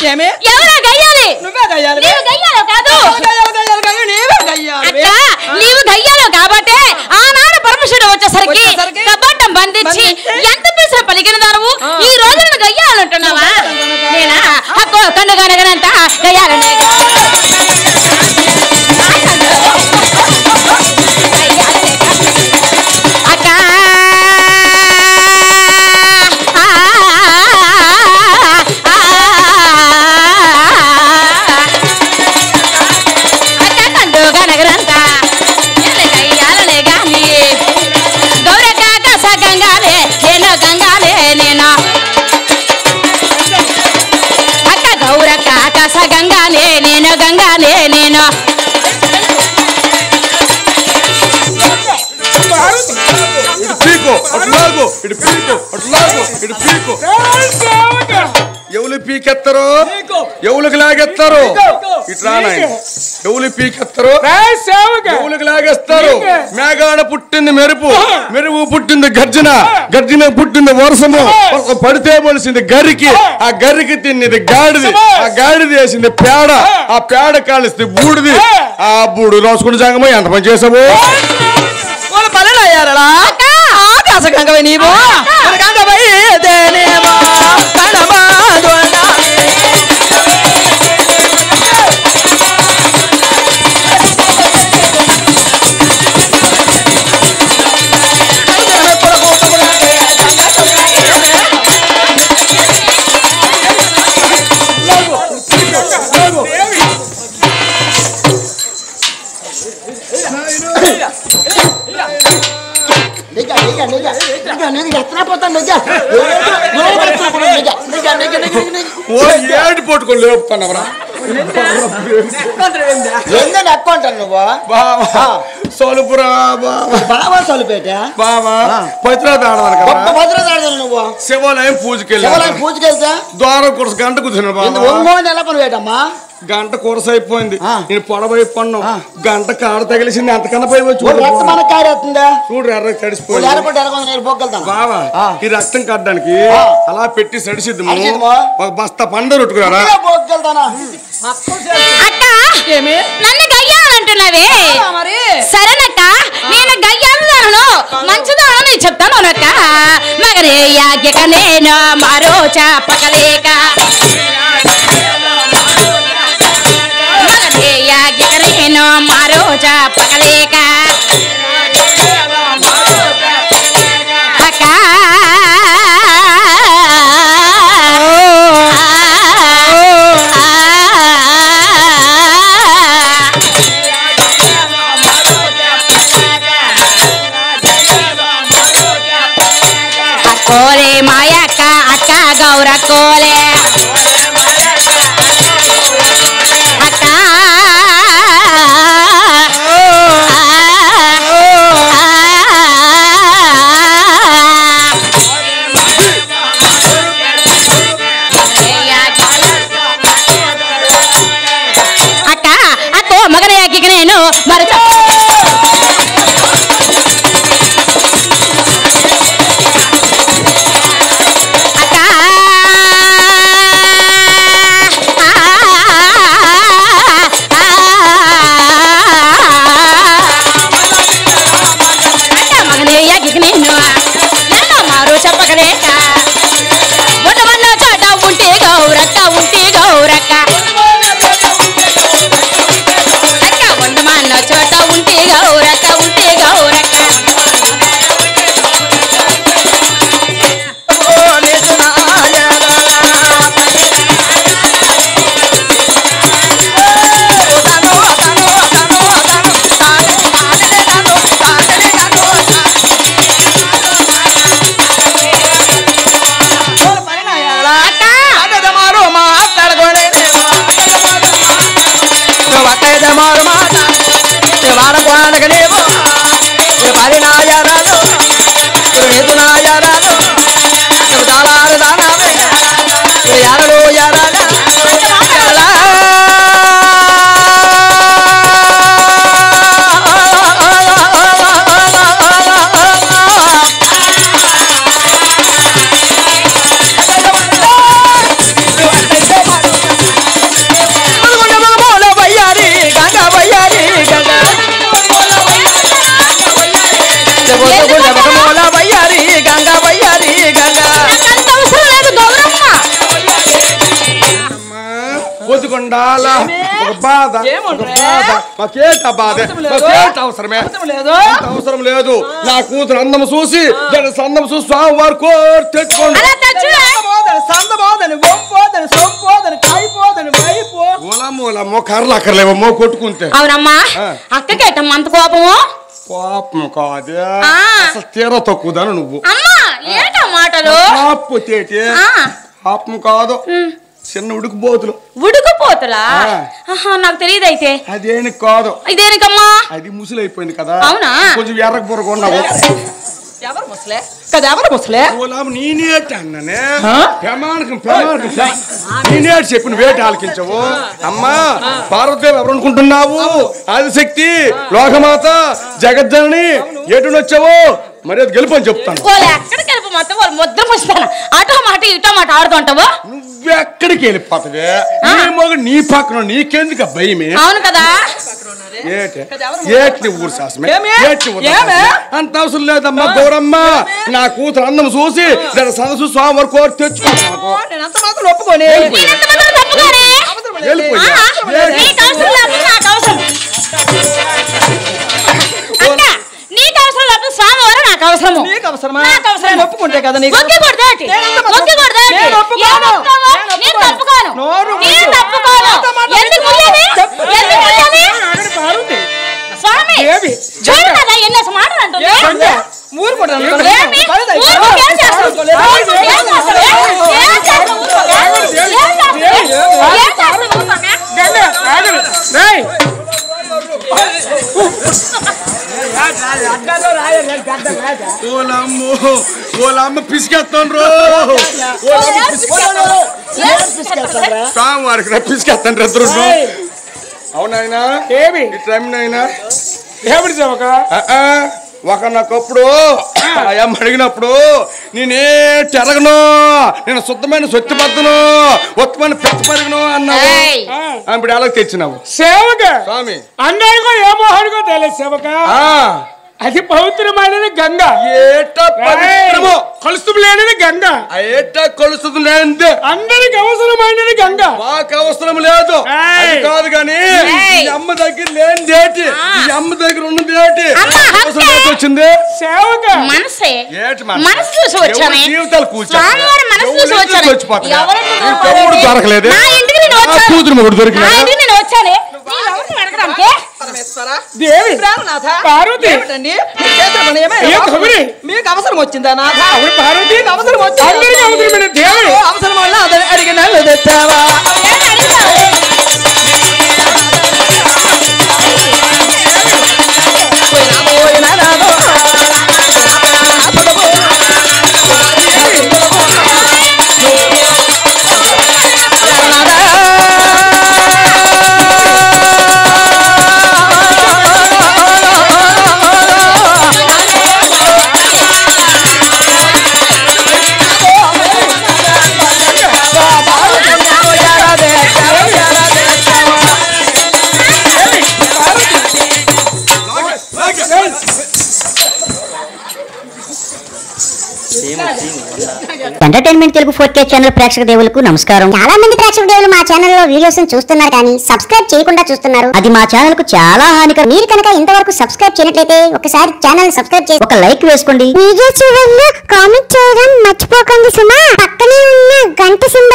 ఎవరా గయ్యాలి? నువ్వే గయ్యాలి. నీవు గయ్యాలో కాదు. అక్క నీవు గయ్యాలో కాబట్టి ఆనాడు పరమశివుడు వచ్చేసరికి కబడ్డం బంధించి ఎంత పీసులు పలికిన దానవు ఈ రోజు నేను గయ్యాలు అంటున్నావా? నేనా అక్కో కన్నుగనగనంత గయ్యాలనే అక్క గంగానే నేను గంగానే నేను ఎవరు పీకెత్తారు ఎవరికి లాగేస్తారు ఇట్లా ఎవరు పీకెత్తారు ఎవరికి లాగేస్తారు మేఘాన పుట్టింది మెరుపు మెరుపు పుట్టింది గర్జన గర్జన పుట్టింది వర్షము పడితే మొలిసింది గరికి ఆ గరికి తిన్నది గాడిది ఆ గాడిది వేసింది పేడ ఆ పేడ కాలిస్తే బూడిది ఆ బూడు రాసుకుని జాగమో ఎంత పని చేసావు పనులు అయ్యారా ఆకాశగంగవై నీవు గంగవై దేనేమో ఏడు పట్టుకొని లేపుతానవరా సోలుపురా బావా సోలుపేట బావా పవిత్రాడు నువ్వు శివాలయం పూజకెళ్తా ద్వారం కొరస గంట కూర్చున్నాడు ఎలా పని వేటమ్మా గంట కొరస అయిపోయింది నేను పొడవై పన్ను గంట కాడ తగిలిసింది ఎంతకన్నా పై చూడు ఎర్ర తడిసిపోయింది బావా ఈ రక్తం కట్టడానికి అలా పెట్టి సడిసిద్ది ఒక బస్తా పండు రొట్టుకురారా నన్ను గయ్యాలంటున్నావే సరేనక్క నేను గయ్యాలను మంచిదాను నేను చెప్తాను అక్క మగనే యాజ్ఞక నేను మరో చెప్పకలేక మగనే యాజ్ఞక నేను మరో చెప్పకలేక అక్క కోలే మాయక్క అక్క గౌర కోలే అక్క అక్క అక్కో మగన యాకి నేను మరి చెప్పకలేక ఉండమన్న చోట ఉంటే గౌరక్క ఉంటే గౌరక్క అక్క ఉండమన్న చోట ఉంటే ఉండాలా ఒక బాధ మాకేట బాధ మాకేట అవసరమే అవసరం లేదు నా కూతురు అందం చూసి సందం చూసి స్వామివారు కోరి తెచ్చుకోండి మూలమో కర్రలు అక్కర్లేమో కొట్టుకుంటే అవునమ్మా అక్కకేటమ్మా అంత కోపము కోపం కాదు అసలు తీర తక్కువదాను నువ్వు ఏంటా మాటలు పాపం కాదు చిన్న ఉడుకుపోతులా నాకు తెలియదు అయితే అదేనికి కాదు ఇదేనికమ్మా అది ముసలి అయిపోయింది కదా అవునా కొంచెం ఎర్రక బుర్రకున్నావు ఎవరు ముసలే కదా ఎవరు ముసలే నేనేట అన్ననే నేనేటి చెప్పిన వేట ఆలకించవు అమ్మా పార్వతీదేవి ఎవరు అనుకుంటున్నావు ఆదిశక్తి లోకమాత జగజ్జనని ఎటునొచ్చావు మరి అది గెలుపు అని చెప్తాను ఎక్కడికి వెళ్ళిపో మొత్తం వాళ్ళు ముద్ర ముస్తాను అటో మాట ఇటో మాట ఆడుతుంటావు నువ్వెక్కడికి వెళ్ళిపోతావే నీ మొగడు నీ పక్కన నీకెందుకు భయమే అవును కదా ఏటి ఊరు శాసమే అంత అవసరం లేదమ్మా గౌరమ్మ నా కూతురు అందం చూసి దాని సందసు స్వామి వరకు కోరి తెచ్చుకో ఒప్పుకొని నాకు అవసరము ఒప్పుకుంటే కదా ఓలమ్మ పిసికేస్తాను వారికి పిసికేస్తాను ఇద్దరు అవునాయనా నాయనా ఒకనొకప్పుడు అయ్యమ్మ అడిగినప్పుడు నేనే చెరగను నేను శుద్ధమైన సొత్తి పద్దను ఉత్తమైన పెద్ద పరిగను అన్నావు ఇప్పుడు ఎలా తెచ్చినావు సేవక స్వామి అందరికో ఏమో అడుగో తెలియదు సేవక అది పవిత్రమైనది గంగ ఏట పవిత్రమో కలుస్తు లేనిది గంగ ఏట కలుస్తు లేనిది అందరికి అవసరమైనది గంగ మాకు అవసరం లేదు అది కాదు కానీ ఈ అమ్మ దగ్గర లేనిది ఏంటి ఈ అమ్మ దగ్గర ఉన్నది ఏంటి అవసరం ఏంటి వచ్చింది సేవక మనసే ఏటి మనసు చూసి వచ్చానే జీవితాలు కూర్చొని మనసు చూసి వచ్చాను దొరకలేదు కూతురు మొగుడు దొరికినా నేను వచ్చానే దేవి పార్వతి మీకు అవసరం వచ్చిందా నాథ పార్వతి అవసరం వచ్చింది దేవి అవసరం వల్ల అతను అడిగిన తెచ్చావా ఎంటర్టైన్మెంట్ తెలుగు 4K ఛానల్ ప్రేక్షక దేవులకు నమస్కారం. చాలా మంది ప్రేక్షక దేవులు మా ఛానల్ లో వీడియోస్ చూస్తున్నారు కానీ సబ్స్క్రైబ్ చేయకుండా చూస్తున్నారు. అది మా ఛానల్ కు చాలా హానికరం. మీరు కనుక ఇంతవరకు సబ్స్క్రైబ్ చేయనట్లయితే ఒకసారి ఛానల్ సబ్స్క్రైబ్ చేసి ఒక లైక్ వేసుకోండి. వీడియో చివరిలో కామెంట్ చేయడం మర్చిపోకండి సుమా. పక్కనే ఉన్న గంట సింబల్